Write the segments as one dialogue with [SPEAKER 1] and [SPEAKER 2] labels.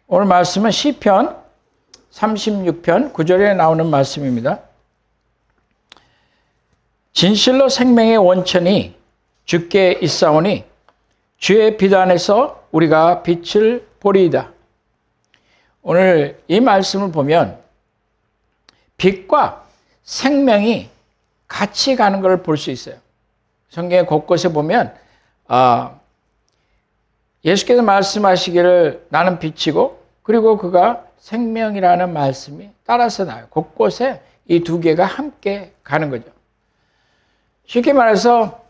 [SPEAKER 1] 오늘 말씀은 시편 36편 9절에 나오는 말씀입니다. 진실로 생명의 원천이 주께 있사오니 주의 빛 안에서 우리가 빛을 보리이다. 오늘 이 말씀을 보면 빛과 생명이 같이 가는 걸 볼 수 있어요. 성경의 곳곳에 보면 예수께서 말씀하시기를 나는 빛이고 그리고 그가 생명이라는 말씀이 따라서 나와요. 곳곳에 이 두 개가 함께 가는 거죠. 쉽게 말해서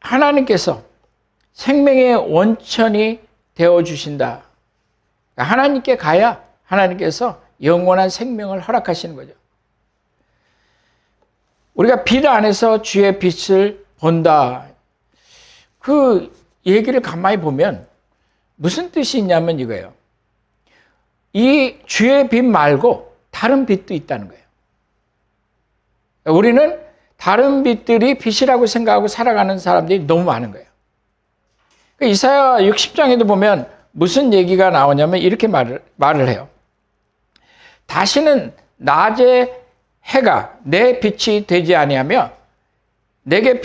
[SPEAKER 1] 하나님께서 생명의 원천이 되어주신다. 하나님께 가야 하나님께서 영원한 생명을 허락하시는 거죠. 우리가 빛 안에서 주의 빛을 본다. 그 얘기를 가만히 보면 무슨 뜻이 있냐면 이거예요. 이 주의 빛 말고 다른 빛도 있다는 거예요. 우리는 다른 빛들이 빛이라고 생각하고 살아가는 사람들이 너무 많은 거예요. 이사야 60장에도 보면 무슨 얘기가 나오냐면 이렇게 말을 해요. 다시는 낮에 해가 내 빛이 되지 아니하며 내게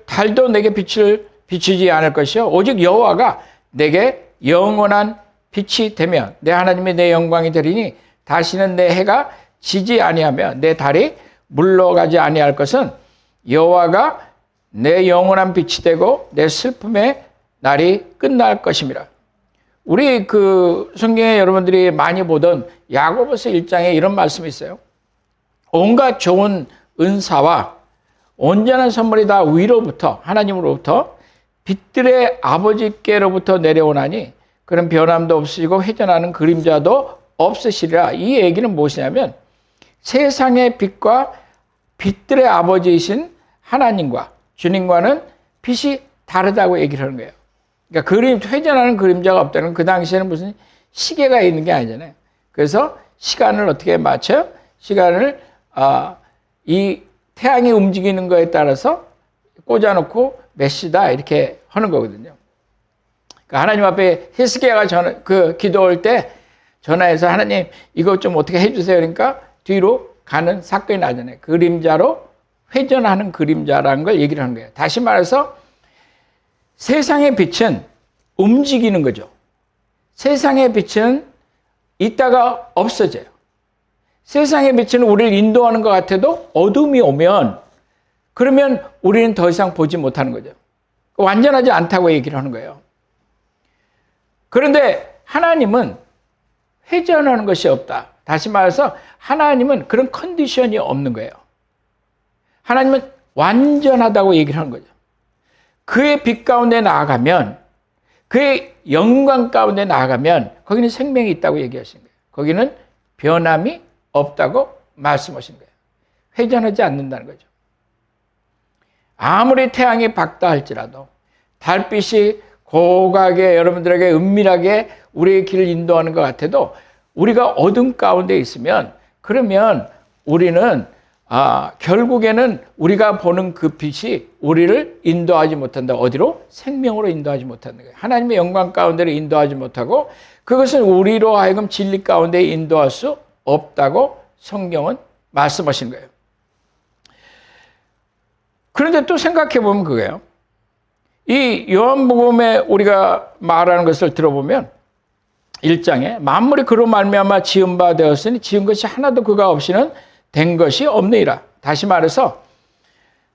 [SPEAKER 1] 달도 내게 빛을 비추지 않을 것이요 오직 여호와가 내게 영원한 빛이 되며 내 하나님이 내 영광이 되리니 다시는 내 해가 지지 아니하며 내 달이 물러가지 아니할 것은 여호와가 내 영원한 빛이 되고 내 슬픔의 날이 끝날 것입니다. 우리 성경에 여러분들이 많이 보던 야고보서 1장에 이런 말씀이 있어요. 온갖 좋은 은사와 온전한 선물이 다 위로부터 하나님으로부터 빛들의 아버지께로부터 내려오나니 그런 변함도 없으시고 회전하는 그림자도 없으시리라. 이 얘기는 무엇이냐면 세상의 빛과 빛들의 아버지이신 하나님과 주님과는 빛이 다르다고 얘기를 하는 거예요. 그러니까 회전하는 그림자가 없다는 그 당시에는 무슨 시계가 있는 게 아니잖아요. 그래서 시간을 어떻게 맞춰요? 시간을 이 태양이 움직이는 거에 따라서 꽂아놓고 몇 시다 이렇게 하는 거거든요. 그러니까 하나님 앞에 히스기야가 기도할 때 전화해서 하나님 이거 좀 어떻게 해주세요. 그러니까 뒤로 가는 사건이 나잖아요. 그림자로 회전하는 그림자라는 걸 얘기를 하는 거예요. 다시 말해서 세상의 빛은 움직이는 거죠. 세상의 빛은 있다가 없어져요. 세상의 빛은 우리를 인도하는 것 같아도 어둠이 오면 그러면 우리는 더 이상 보지 못하는 거죠. 완전하지 않다고 얘기를 하는 거예요. 그런데 하나님은 회전하는 것이 없다. 다시 말해서 하나님은 그런 컨디션이 없는 거예요. 하나님은 완전하다고 얘기를 하는 거죠. 그의 빛 가운데 나아가면 그의 영광 가운데 나아가면 거기는 생명이 있다고 얘기하신 거예요. 거기는 변함이 없다고 말씀하신 거예요. 회전하지 않는다는 거죠. 아무리 태양이 밝다 할지라도 달빛이 고하게 여러분들에게 은밀하게 우리의 길을 인도하는 것 같아도 우리가 어둠 가운데 있으면 그러면 우리는 결국에는 우리가 보는 그 빛이 우리를 인도하지 못한다. 어디로? 생명으로 인도하지 못하는 거예요. 하나님의 영광 가운데로 인도하지 못하고 그것은 우리로 하여금 진리 가운데 인도할 수 없다고 성경은 말씀하신 거예요. 그런데 또 생각해 보면 그거예요. 이 요한복음에 우리가 말하는 것을 들어보면 1장에 만물이 그로 말미암아 지은 바 되었으니 지은 것이 하나도 그가 없이는 된 것이 없느니라. 다시 말해서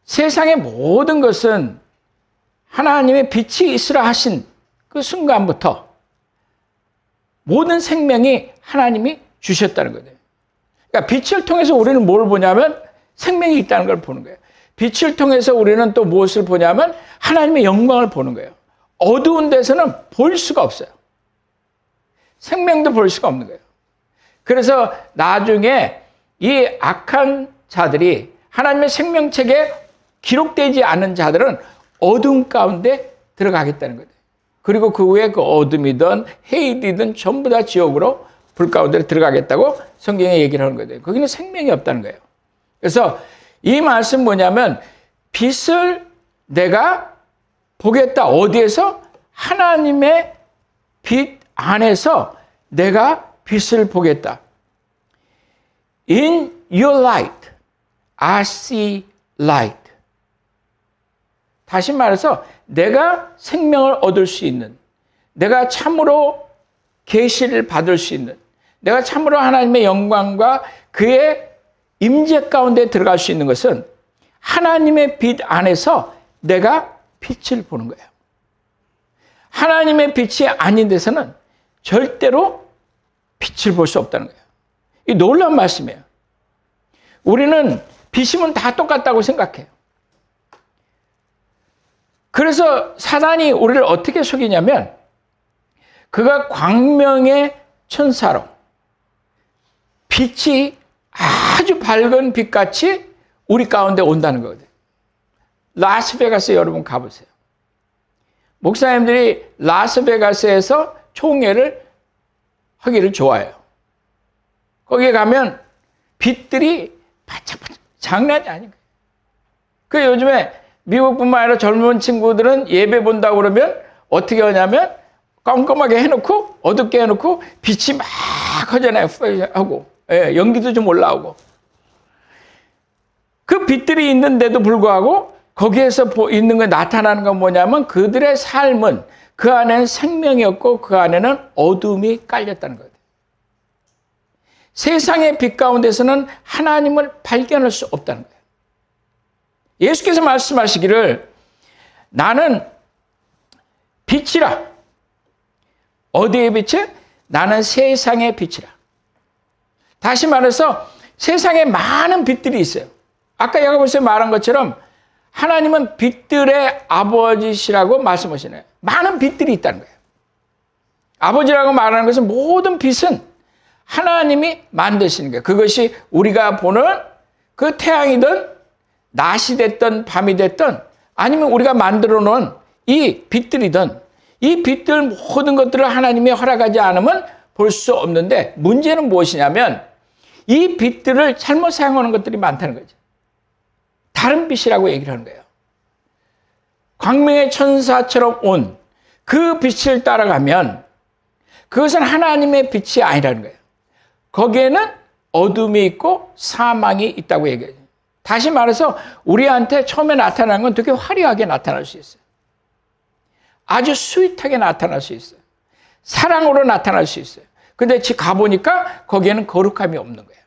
[SPEAKER 1] 세상의 모든 것은 하나님의 빛이 있으라 하신 그 순간부터 모든 생명이 하나님이 주셨다는 거예요. 그러니까 빛을 통해서 우리는 뭘 보냐면 생명이 있다는 걸 보는 거예요. 빛을 통해서 우리는 또 무엇을 보냐면 하나님의 영광을 보는 거예요. 어두운 데서는 볼 수가 없어요. 생명도 볼 수가 없는 거예요. 그래서 나중에 이 악한 자들이 하나님의 생명책에 기록되지 않은 자들은 어둠 가운데 들어가겠다는 거예요. 그리고 그 후에 그 어둠이든 헤일이든 전부 다 지옥으로 불 가운데 들어가겠다고 성경에 얘기를 하는 거예요. 거기는 생명이 없다는 거예요. 그래서 이 말씀 뭐냐면 빛을 내가 보겠다. 어디에서? 하나님의 빛 안에서 내가 빛을 보겠다. In your light, I see light. 다시 말해서 내가 생명을 얻을 수 있는, 내가 참으로 계시를 받을 수 있는, 내가 참으로 하나님의 영광과 그의 임재 가운데 들어갈 수 있는 것은 하나님의 빛 안에서 내가 빛을 보는 거예요. 하나님의 빛이 아닌 데서는 절대로 빛을 볼 수 없다는 거예요. 이 놀라운 말씀이에요. 우리는 빛이면 다 똑같다고 생각해요. 그래서 사단이 우리를 어떻게 속이냐면 그가 광명의 천사로 빛이 아주 밝은 빛같이 우리 가운데 온다는 거거든요. 라스베가스 여러분 가보세요. 목사님들이 라스베가스에서 총회를 하기를 좋아해요. 거기에 가면 빛들이 반짝반짝 장난이 아닌 거예요. 그 요즘에 미국뿐만 아니라 젊은 친구들은 예배 본다고 그러면 어떻게 하냐면 깜깜하게 해놓고 어둡게 해놓고 빛이 막 커져나요. 하고 연기도 좀 올라오고 그 빛들이 있는데도 불구하고 거기에서 있는 거 나타나는 건 뭐냐면 그들의 삶은 그 안에는 생명이 없고 그 안에는 어둠이 깔렸다는 거예요. 세상의 빛 가운데서는 하나님을 발견할 수 없다는 거예요. 예수께서 말씀하시기를 나는 빛이라. 어디의 빛이? 나는 세상의 빛이라. 다시 말해서 세상에 많은 빛들이 있어요. 아까 야고보서에 말한 것처럼 하나님은 빛들의 아버지시라고 말씀하시네요. 많은 빛들이 있다는 거예요. 아버지라고 말하는 것은 모든 빛은 하나님이 만드시는 거예요. 그것이 우리가 보는 그 태양이든 낮이 됐든 밤이 됐든 아니면 우리가 만들어 놓은 이 빛들이든 이 빛들 모든 것들을 하나님이 허락하지 않으면 볼 수 없는데 문제는 무엇이냐면 이 빛들을 잘못 사용하는 것들이 많다는 거죠. 다른 빛이라고 얘기를 하는 거예요. 광명의 천사처럼 온 그 빛을 따라가면 그것은 하나님의 빛이 아니라는 거예요. 거기에는 어둠이 있고 사망이 있다고 얘기해요. 다시 말해서 우리한테 처음에 나타나는 건 되게 화려하게 나타날 수 있어요. 아주 스윗하게 나타날 수 있어요. 사랑으로 나타날 수 있어요. 근데 가보니까 거기에는 거룩함이 없는 거예요.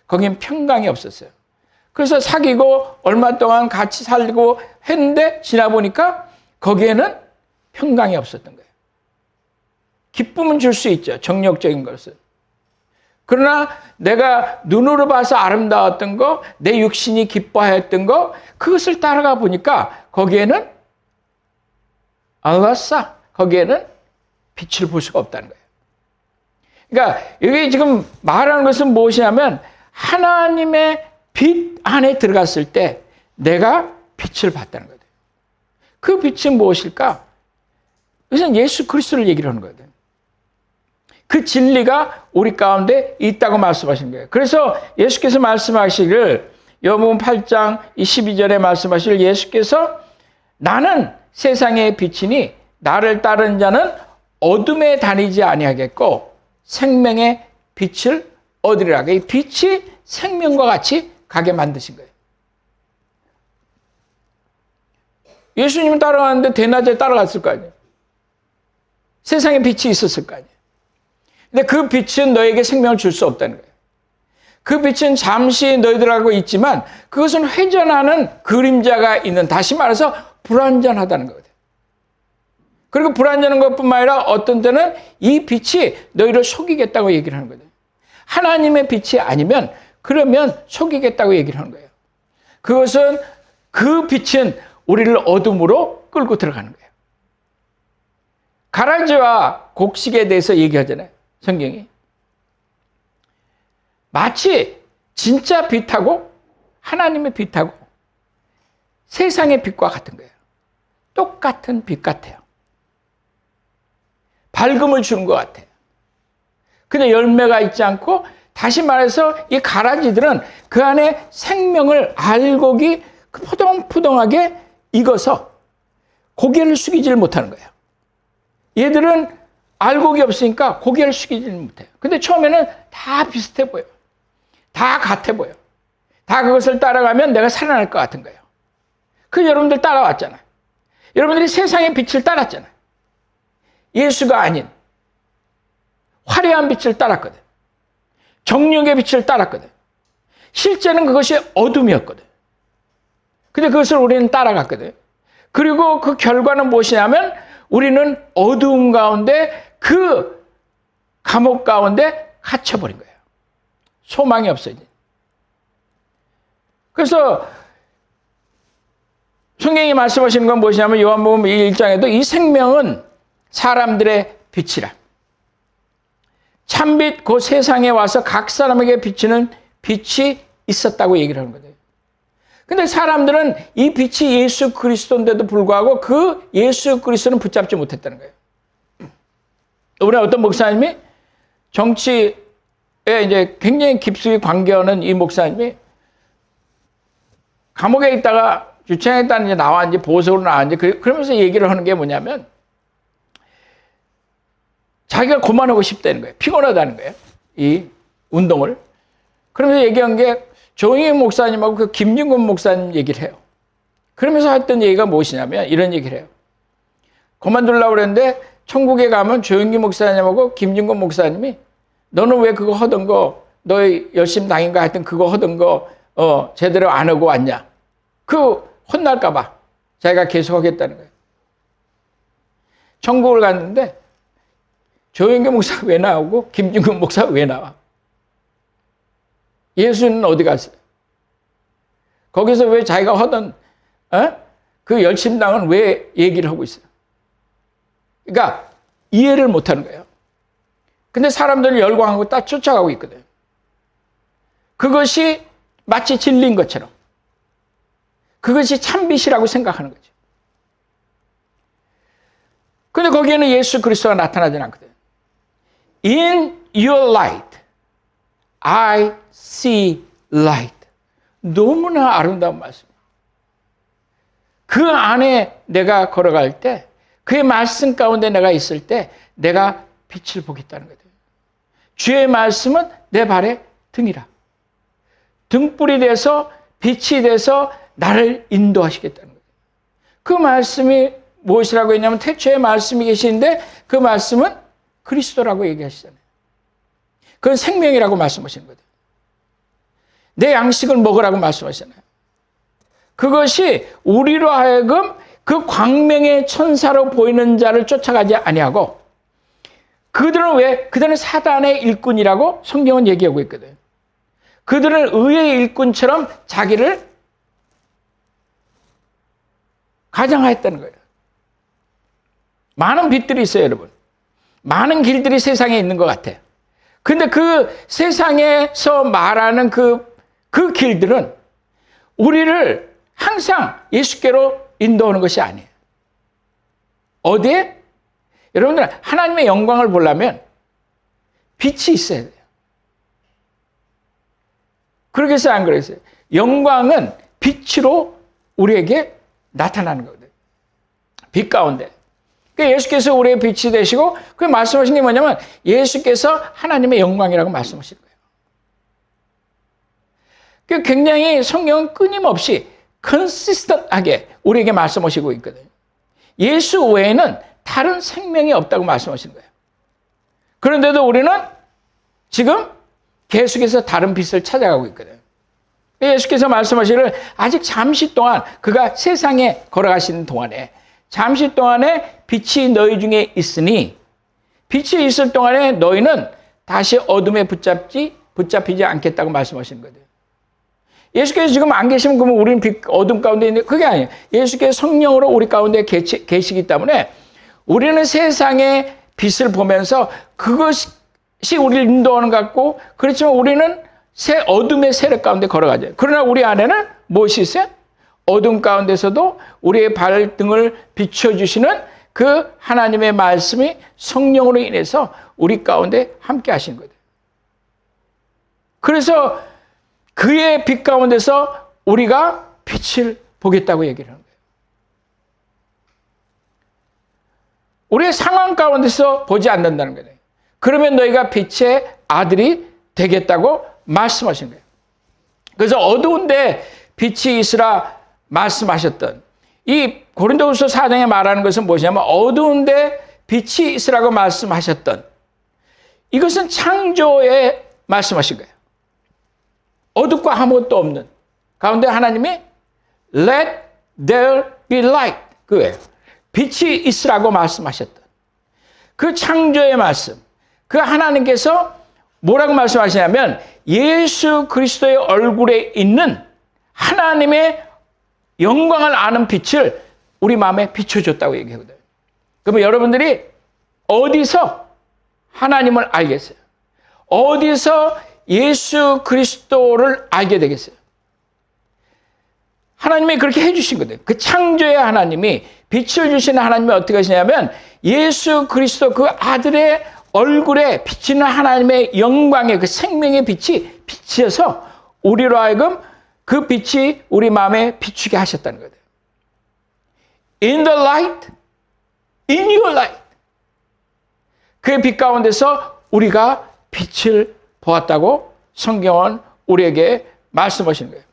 [SPEAKER 1] 거기엔 평강이 없었어요. 그래서 사귀고 얼마 동안 같이 살고 했는데 지나보니까 거기에는 평강이 없었던 거예요. 기쁨은 줄 수 있죠. 정력적인 것은. 그러나 내가 눈으로 봐서 아름다웠던 거, 내 육신이 기뻐했던 거, 그것을 따라가 보니까 거기에는 알라싸, 거기에는 빛을 볼 수가 없다는 거예요. 그러니까 여기 지금 말하는 것은 무엇이냐면 하나님의 빛 안에 들어갔을 때 내가 빛을 봤다는 거예요. 그 빛은 무엇일까? 이것은 예수 그리스도를 얘기를 하는 거예요. 그 진리가 우리 가운데 있다고 말씀하신 거예요. 그래서 예수께서 말씀하시기를 요한복음 8장 12절에 말씀하시기를 예수께서 나는 세상의 빛이니 나를 따르는 자는 어둠에 다니지 아니하겠고 생명의 빛을 얻으리라. 이 빛이 생명과 같이 가게 만드신 거예요. 예수님을 따라가는데 대낮에 따라갔을 거 아니에요. 세상에 빛이 있었을 거 아니에요. 근데 그 빛은 너에게 생명을 줄 수 없다는 거예요. 그 빛은 잠시 너희들하고 있지만 그것은 회전하는 그림자가 있는, 다시 말해서 불완전하다는 거거든요. 그리고 불완전한 것뿐만 아니라 어떤 때는 이 빛이 너희를 속이겠다고 얘기를 하는 거거든요. 하나님의 빛이 아니면 그러면 속이겠다고 얘기를 하는 거예요. 그것은 그 빛은 우리를 어둠으로 끌고 들어가는 거예요. 가라지와 곡식에 대해서 얘기하잖아요. 성경이. 마치 진짜 빛하고 하나님의 빛하고 세상의 빛과 같은 거예요. 똑같은 빛 같아요. 밝음을 주는 것 같아요. 근데 열매가 있지 않고, 다시 말해서 이 가라지들은 그 안에 생명을 알곡이 푸동푸동하게 익어서 고개를 숙이지를 못하는 거예요. 얘들은 알곡이 없으니까 고개를 숙이지는 못해요. 근데 처음에는 다 비슷해 보여. 다 같아 보여. 다 그것을 따라가면 내가 살아날 것 같은 거예요. 그 여러분들 따라왔잖아요. 여러분들이 세상의 빛을 따랐잖아요. 예수가 아닌 화려한 빛을 따랐거든. 정력의 빛을 따랐거든. 실제는 그것이 어둠이었거든. 근데 그것을 우리는 따라갔거든. 그리고 그 결과는 무엇이냐면 우리는 어두움 가운데 그 감옥 가운데 갇혀버린 거예요. 소망이 없어진. 그래서 성경이 말씀하시는 건 무엇이냐면 요한복음 1장에도 이 생명은 사람들의 빛이라. 참빛 그 세상에 와서 각 사람에게 비치는 빛이 있었다고 얘기를 하는 거예요. 근데 사람들은 이 빛이 예수 그리스도인데도 불구하고 그 예수 그리스도는 붙잡지 못했다는 거예요. 우리 어떤 목사님이 정치에 이제 굉장히 깊숙이 관계하는 이 목사님이 감옥에 있다가 유치원에 이제 나와 이제 보석으로 나와 이제 그러면서 얘기를 하는 게 뭐냐면 자기가 그만하고 싶다는 거예요. 피곤하다는 거예요. 이 운동을. 그러면서 얘기한 게 조영희 목사님하고 그 김진곤 목사님 얘기를 해요. 그러면서 했던 얘기가 무엇이냐면 이런 얘기를 해요. 그만두려고 그랬는데 천국에 가면 조영희 목사님하고 김진곤 목사님이 너는 왜 그거 하던 거 너 열심히 당인가 하여튼 그거 하던 거 제대로 안 하고 왔냐. 그 혼날까 봐 자기가 계속 하겠다는 거예요. 천국을 갔는데 조영기 목사가 왜 나오고 김진근 목사가 왜 나와? 예수는 어디 갔어요? 거기서 왜 자기가 하던 그 열심당은 왜 얘기를 하고 있어요? 그러니까 이해를 못하는 거예요. 근데 사람들을 열광하고 딱 쫓아가고 있거든. 그것이 마치 진리인 것처럼 그것이 참빛이라고 생각하는 거죠. 근데 거기에는 예수 그리스도가 나타나지 않거든. In your light, I see light. 너무나 아름다운 말씀. 그 안에 내가 걸어갈 때, 그의 말씀 가운데 내가 있을 때, 내가 빛을 보겠다는 거예요. 주의 말씀은 내 발의 등이라. 등불이 돼서 빛이 돼서 나를 인도하시겠다는 거예요. 그 말씀이 무엇이라고 했냐면 태초에 말씀이 계시는데 그 말씀은 그리스도라고 얘기하시잖아요. 그건 생명이라고 말씀하시는 거예요. 내 양식을 먹으라고 말씀하시잖아요. 그것이 우리로 하여금 그 광명의 천사로 보이는 자를 쫓아가지 아니하고 그들은 왜? 그들은 사단의 일꾼이라고 성경은 얘기하고 있거든. 그들은 의의 일꾼처럼 자기를 가장하였다는 거예요. 많은 빛들이 있어요, 여러분. 많은 길들이 세상에 있는 것 같아요. 근데 그 세상에서 말하는 그 길들은 우리를 항상 예수께로 인도하는 것이 아니에요. 어디에? 여러분들 하나님의 영광을 보려면 빛이 있어야 돼요. 그러겠어요? 안 그러겠어요? 영광은 빛으로 우리에게 나타나는 거거든요. 빛 가운데. 그러니까 예수께서 우리의 빛이 되시고 그 말씀하신 게 뭐냐면 예수께서 하나님의 영광이라고 말씀하시는 거예요. 그러니까 굉장히 성경은 끊임없이 컨시스턴하게 우리에게 말씀하시고 있거든요. 예수 외에는 다른 생명이 없다고 말씀하시는 거예요. 그런데도 우리는 지금 계속해서 다른 빛을 찾아가고 있거든요. 예수께서 말씀하시기를 아직 잠시 동안 그가 세상에 걸어가시는 동안에 잠시 동안에 빛이 너희 중에 있으니 빛이 있을 동안에 너희는 다시 어둠에 붙잡히지 않겠다고 말씀하시는 거예요. 예수께서 지금 안 계시면 그러면 우리는 어둠 가운데 있는데 그게 아니에요. 예수께서 성령으로 우리 가운데 계시기 때문에 우리는 세상의 빛을 보면서 그것이 우리를 인도하는 것 같고 그렇지만 우리는 어둠의 세력 가운데 걸어가죠. 그러나 우리 안에는 무엇이 있어요? 어둠 가운데서도 우리의 발등을 비춰주시는 그 하나님의 말씀이 성령으로 인해서 우리 가운데 함께 하시는 거예요. 그래서 그의 빛 가운데서 우리가 빛을 보겠다고 얘기를 하는 거예요. 우리의 상황 가운데서 보지 않는다는 거예요. 그러면 너희가 빛의 아들이 되겠다고 말씀하신 거예요. 그래서 어두운데 빛이 있으라 말씀하셨던 이 고린도후서 4장에 말하는 것은 무엇이냐면 어두운데 빛이 있으라고 말씀하셨던 이것은 창조에 말씀하신 거예요. 어둡고 아무것도 없는 가운데 하나님이 Let there be light 그거예요. 빛이 있으라고 말씀하셨던 그 창조의 말씀 그 하나님께서 뭐라고 말씀하시냐면 예수 그리스도의 얼굴에 있는 하나님의 영광을 아는 빛을 우리 마음에 비춰줬다고 얘기하거든요. 그러면 여러분들이 어디서 하나님을 알겠어요? 어디서 예수 그리스도를 알게 되겠어요? 하나님이 그렇게 해주신 거예요. 그 창조의 하나님이 빛을 주시는 하나님이 어떻게 하시냐면 예수 그리스도 그 아들의 얼굴에 비치는 하나님의 영광의 그 생명의 빛이 비치어서 우리로 하여금 그 빛이 우리 마음에 비추게 하셨다는 거예요. In the light, in your light. 그 빛 가운데서 우리가 빛을 보았다고 성경은 우리에게 말씀하시는 거예요.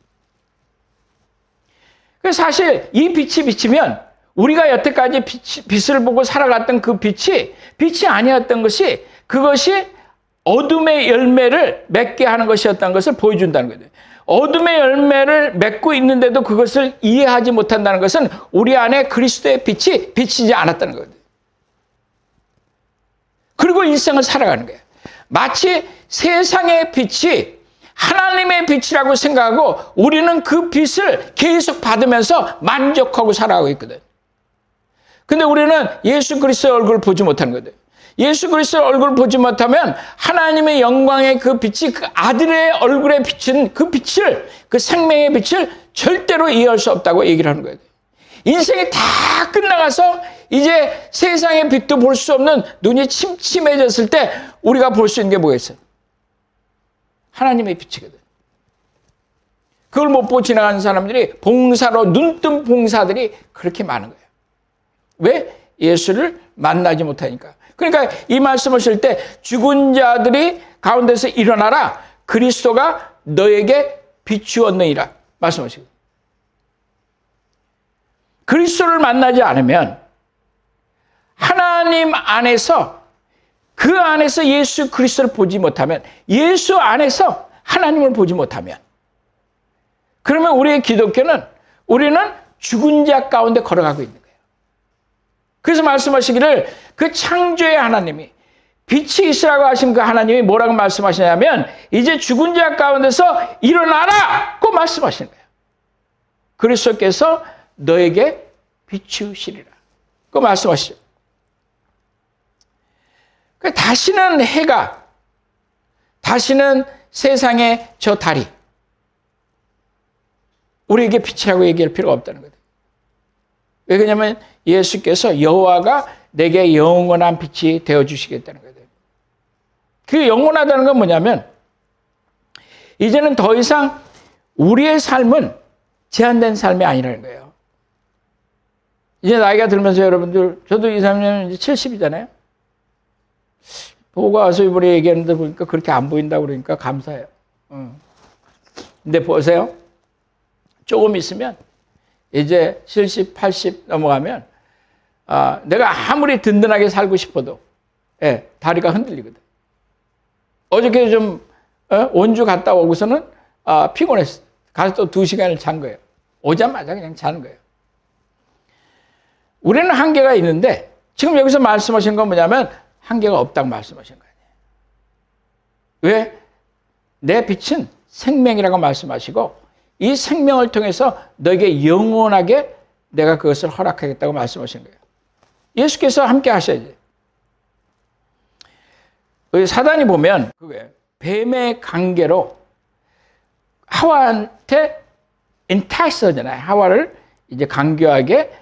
[SPEAKER 1] 그래서 사실 이 빛이 비치면 우리가 여태까지 빛을 보고 살아갔던 그 빛이 아니었던 것이 그것이 어둠의 열매를 맺게 하는 것이었다는 것을 보여준다는 거예요. 어둠의 열매를 맺고 있는데도 그것을 이해하지 못한다는 것은 우리 안에 그리스도의 빛이 비치지 않았다는 거예요. 그리고 일생을 살아가는 거예요. 마치 세상의 빛이 하나님의 빛이라고 생각하고 우리는 그 빛을 계속 받으면서 만족하고 살아가고 있거든. 근데 우리는 예수 그리스도의 얼굴을 보지 못하는 거거든. 예수 그리스도의 얼굴을 보지 못하면 하나님의 영광의 그 빛이 그 아들의 얼굴에 비친 그 빛을 그 생명의 빛을 절대로 이해할 수 없다고 얘기를 하는 거예요. 인생이 다 끝나가서 이제 세상의 빛도 볼 수 없는 눈이 침침해졌을 때 우리가 볼 수 있는 게 뭐가 있어요? 하나님의 빛이거든. 그걸 못 보고 지나가는 사람들이 봉사로 눈뜬 봉사들이 그렇게 많은 거예요. 왜? 예수를 만나지 못하니까. 그러니까 이 말씀하실 때 죽은 자들이 가운데서 일어나라 그리스도가 너에게 비추었느니라 말씀하시고 그리스도를 만나지 않으면 하나님 안에서 그 안에서 예수 그리스도를 보지 못하면 예수 안에서 하나님을 보지 못하면 그러면 우리의 기독교는 우리는 죽은 자 가운데 걸어가고 있는 거예요. 그래서 말씀하시기를 그 창조의 하나님이 빛이 있으라고 하신 그 하나님이 뭐라고 말씀하시냐면 이제 죽은 자 가운데서 일어나라고 말씀하시는 거예요. 그리스도께서 너에게 비추시리라. 그 말씀하시죠. 다시는 해가, 다시는 세상의 저 달이 우리에게 빛이라고 얘기할 필요가 없다는 거예요. 왜 그러냐면 예수께서 여호와가 내게 영원한 빛이 되어주시겠다는 거예요. 그 영원하다는 건 뭐냐면 이제는 더 이상 우리의 삶은 제한된 삶이 아니라는 거예요. 이제 나이가 들면서 여러분들 저도 2, 3년 이제 70이잖아요. 보고 와서 이번에 얘기하는데 보니까 그렇게 안 보인다고 그러니까 감사해요. 근데 보세요. 조금 있으면 이제 70, 80 넘어가면 내가 아무리 든든하게 살고 싶어도 다리가 흔들리거든. 어저께 좀 원주 갔다 오고서는 피곤했어. 가서 또 2시간을 잔 거예요. 오자마자 그냥 자는 거예요. 우리는 한계가 있는데 지금 여기서 말씀하신 건 뭐냐면 한계가 없다고 말씀하신 거 아니에요. 왜? 내 빛은 생명이라고 말씀하시고 이 생명을 통해서 너에게 영원하게 내가 그것을 허락하겠다고 말씀하신 거예요. 예수께서 함께 하셔야지. 사단이 보면 그게 뱀의 관계로 하와한테 entice잖아요. 하와를 이제 강교하게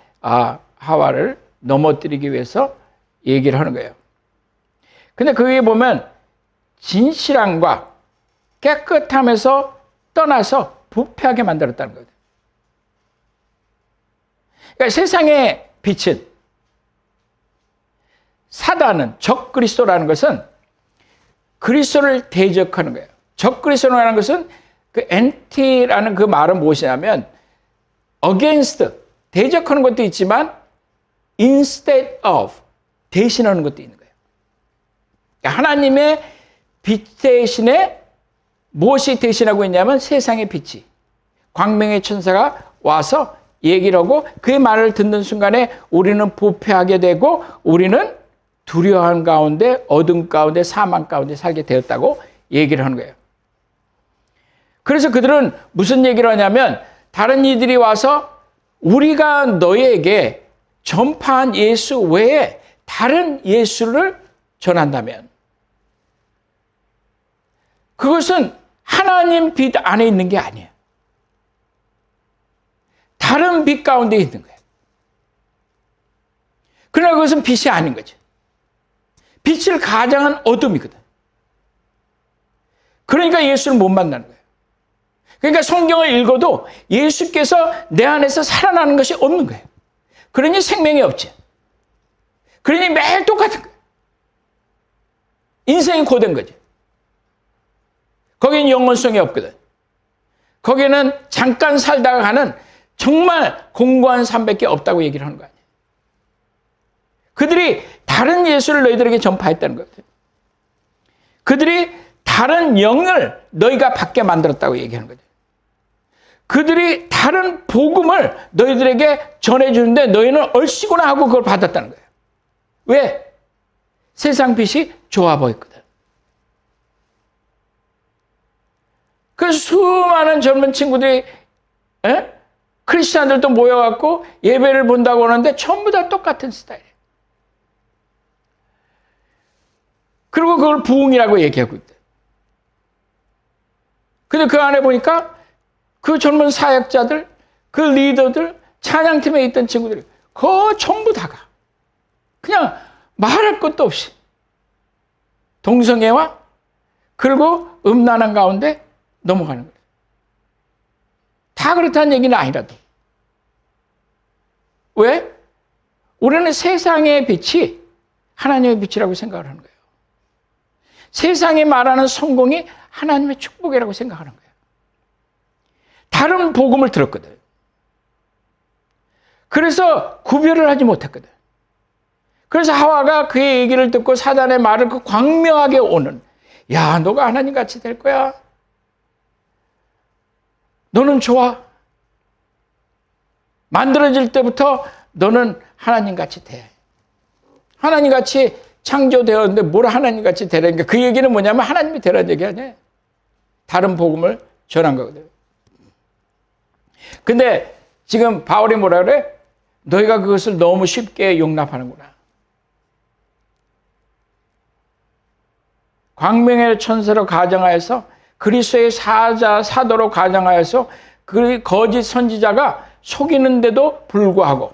[SPEAKER 1] 하와를 넘어뜨리기 위해서 얘기를 하는 거예요. 근데 거기에 보면 진실함과 깨끗함에서 떠나서 부패하게 만들었다는 거예요. 그러니까 세상의 빛은 사단은, 적 그리스도라는 것은 그리스도를 대적하는 거예요. 적 그리스도라는 것은 그 anti라는 그 말은 무엇이냐면 against, 대적하는 것도 있지만 instead of, 대신하는 것도 있는 거예요. 하나님의 빛 대신에 무엇이 대신하고 있냐면 세상의 빛이, 광명의 천사가 와서 얘기를 하고 그의 말을 듣는 순간에 우리는 부패하게 되고 우리는 두려워한 가운데, 어둠 가운데, 사망 가운데 살게 되었다고 얘기를 하는 거예요. 그래서 그들은 무슨 얘기를 하냐면 다른 이들이 와서 우리가 너희에게 전파한 예수 외에 다른 예수를 전한다면 그것은 하나님 빛 안에 있는 게 아니에요. 다른 빛 가운데 있는 거예요. 그러나 그것은 빛이 아닌 거죠. 빛을 가장한 어둠이거든. 그러니까 예수를 못 만나는 거예요. 그러니까 성경을 읽어도 예수께서 내 안에서 살아나는 것이 없는 거예요. 그러니 생명이 없지. 그러니 매일 똑같은 거예요. 인생이 고된 거지. 거기는 영원성이 없거든. 거기는 잠깐 살다가 가는 정말 공고한 삶밖에 없다고 얘기를 하는 거 아니에요. 그들이 다른 예수를 너희들에게 전파했다는 거거든. 그들이 다른 영을 너희가 받게 만들었다고 얘기하는 거죠. 그들이 다른 복음을 너희들에게 전해주는데 너희는 얼씨구나 하고 그걸 받았다는 거예요. 왜? 세상 빛이 좋아 보였거든. 그래서 수많은 젊은 친구들이 크리스찬들도 모여갖고 예배를 본다고 하는데 전부 다 똑같은 스타일이에요. 그리고 그걸 부흥이라고 얘기하고 있대. 근데 그 안에 보니까 그 젊은 사역자들, 그 리더들, 찬양팀에 있던 친구들이 그 전부 다가 그냥 말할 것도 없이 동성애와 그리고 음란한 가운데 넘어가는 거예요. 다 그렇다는 얘기는 아니라도. 왜? 우리는 세상의 빛이 하나님의 빛이라고 생각을 하는 거예요. 세상이 말하는 성공이 하나님의 축복이라고 생각하는 거예요. 다른 복음을 들었거든. 그래서 구별을 하지 못했거든. 그래서 하와가 그의 얘기를 듣고 사단의 말을 그 광명하게 오는, 야, 너가 하나님 같이 될 거야. 너는 좋아. 만들어질 때부터 너는 하나님 같이 돼. 하나님 같이 창조되었는데 뭘 하나님 같이 되라니까. 그 얘기는 뭐냐면 하나님이 되라는 얘기 아니에요. 다른 복음을 전한 거거든요. 근데 지금 바울이 뭐라 그래? 너희가 그것을 너무 쉽게 용납하는구나. 광명의 천사로 가정하여서 그리스도의 사도로 가정하여서 그 거짓 선지자가 속이는데도 불구하고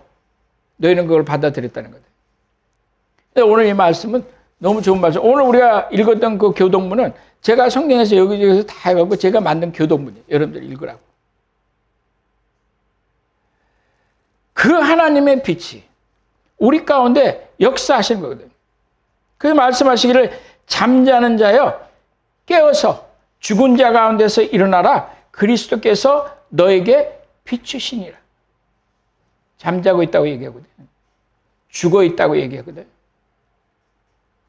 [SPEAKER 1] 너희는 그걸 받아들였다는 거다. 오늘 이 말씀은 너무 좋은 말씀. 오늘 우리가 읽었던 그 교동문은 제가 성경에서 여기저기서 다 해갖고 제가 만든 교동문이에요. 여러분들 읽으라고. 그 하나님의 빛이 우리 가운데 역사하시는 거거든요. 그 말씀하시기를 잠자는 자여 깨어서 죽은 자 가운데서 일어나라. 그리스도께서 너에게 비추시니라. 잠자고 있다고 얘기하거든요. 죽어 있다고 얘기하거든요.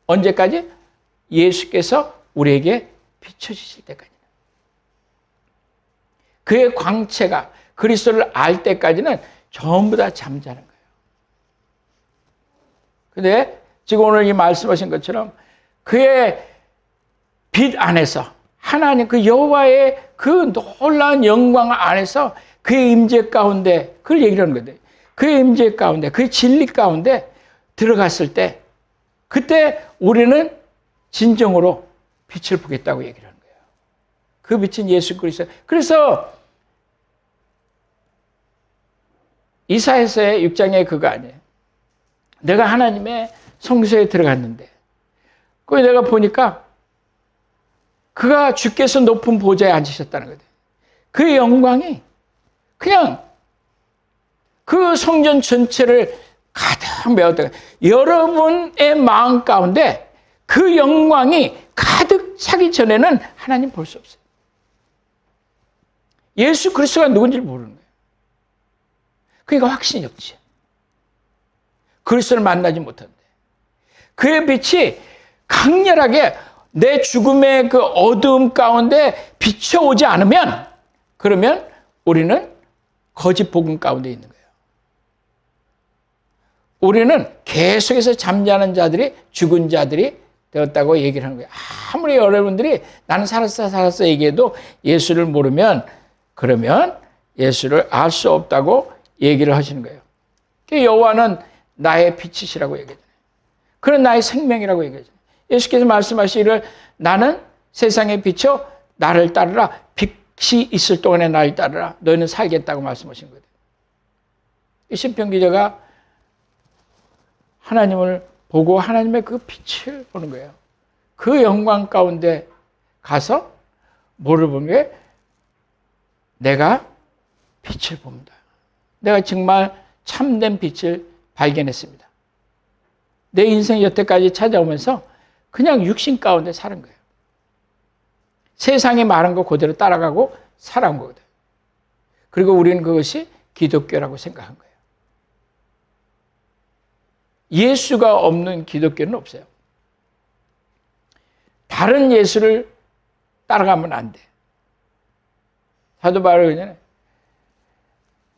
[SPEAKER 1] 언제까지? 예수께서 우리에게 비춰주실 때까지. 그의 광채가 그리스도를 알 때까지는 전부 다 잠자는 거예요. 근데 지금 오늘 이 말씀하신 것처럼 그의 빛 안에서 하나님 그 여호와의 그 놀라운 영광 안에서 그의 임재 가운데 그걸 얘기를 하는 건데 그의 임재 가운데 그의 진리 가운데 들어갔을 때 그때 우리는 진정으로 빛을 보겠다고 얘기를 하는 거예요. 그 빛은 예수 그리스도. 그래서 이사야서의 6장에 그거 아니에요. 내가 하나님의 성소에 들어갔는데 거기 내가 보니까 그가 주께서 높은 보좌에 앉으셨다는 거예요. 그의 영광이 그냥 그 성전 전체를 가득 딱 메웠다. 여러분의 마음 가운데 그 영광이 가득 차기 전에는 하나님 볼 수 없어요. 예수 그리스도가 누군지를 모르는 거예요. 그러니까 확신이 없지. 그리스도를 만나지 못한대. 그의 빛이 강렬하게 내 죽음의 그 어두움 가운데 비춰오지 않으면, 그러면 우리는 거짓 복음 가운데 있는 거예요. 우리는 계속해서 잠자는 자들이 죽은 자들이 되었다고 얘기를 하는 거예요. 아무리 여러분들이 나는 살았어 얘기해도 예수를 모르면, 그러면 예수를 알 수 없다고 얘기를 하시는 거예요. 여호와는 나의 빛이시라고 얘기하잖아요. 그는 나의 생명이라고 얘기하잖아요. 예수께서 말씀하시기를 나는 세상의 빛이요 나를 따르라. 빛이 있을 동안에 나를 따르라. 너희는 살겠다고 말씀하신 거예요. 이 시편 기자가 하나님을 보고 하나님의 그 빛을 보는 거예요. 그 영광 가운데 가서 뭐를 보는 게 내가 빛을 봅니다. 내가 정말 참된 빛을 발견했습니다. 내 인생 여태까지 찾아오면서 그냥 육신 가운데 사는 거예요. 세상이 말한 거 그대로 따라가고 살아온 거거든. 그리고 우리는 그것이 기독교라고 생각한 거예요. 예수가 없는 기독교는 없어요. 다른 예수를 따라가면 안 돼. 사도 바울이 그러잖아요.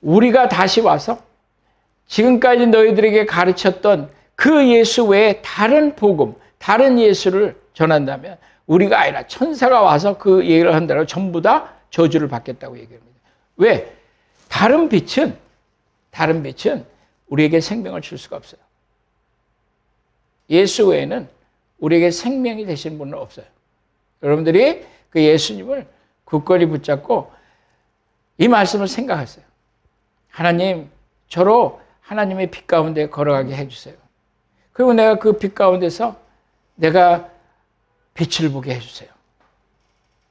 [SPEAKER 1] 우리가 다시 와서 지금까지 너희들에게 가르쳤던 그 예수 외에 다른 복음, 다른 예수를 전한다면 우리가 아니라 천사가 와서 그 얘기를 한다고 전부 다 저주를 받겠다고 얘기합니다. 왜? 다른 빛은 우리에게 생명을 줄 수가 없어요. 예수 외에는 우리에게 생명이 되시는 분은 없어요. 여러분들이 그 예수님을 굳건히 붙잡고 이 말씀을 생각하세요. 하나님, 저로 하나님의 빛 가운데 걸어가게 해주세요. 그리고 내가 그 빛 가운데서 내가 빛을 보게 해주세요.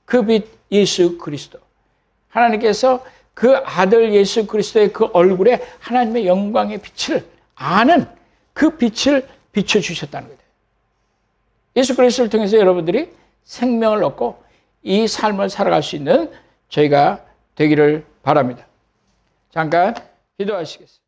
[SPEAKER 1] 그 빛 예수 그리스도. 하나님께서 그 아들 예수 그리스도의 그 얼굴에 하나님의 영광의 빛을 아는 그 빛을 비춰주셨다는 거예요. 예수 그리스도를 통해서 여러분들이 생명을 얻고 이 삶을 살아갈 수 있는 저희가 되기를 바랍니다. 잠깐 기도하시겠습니다.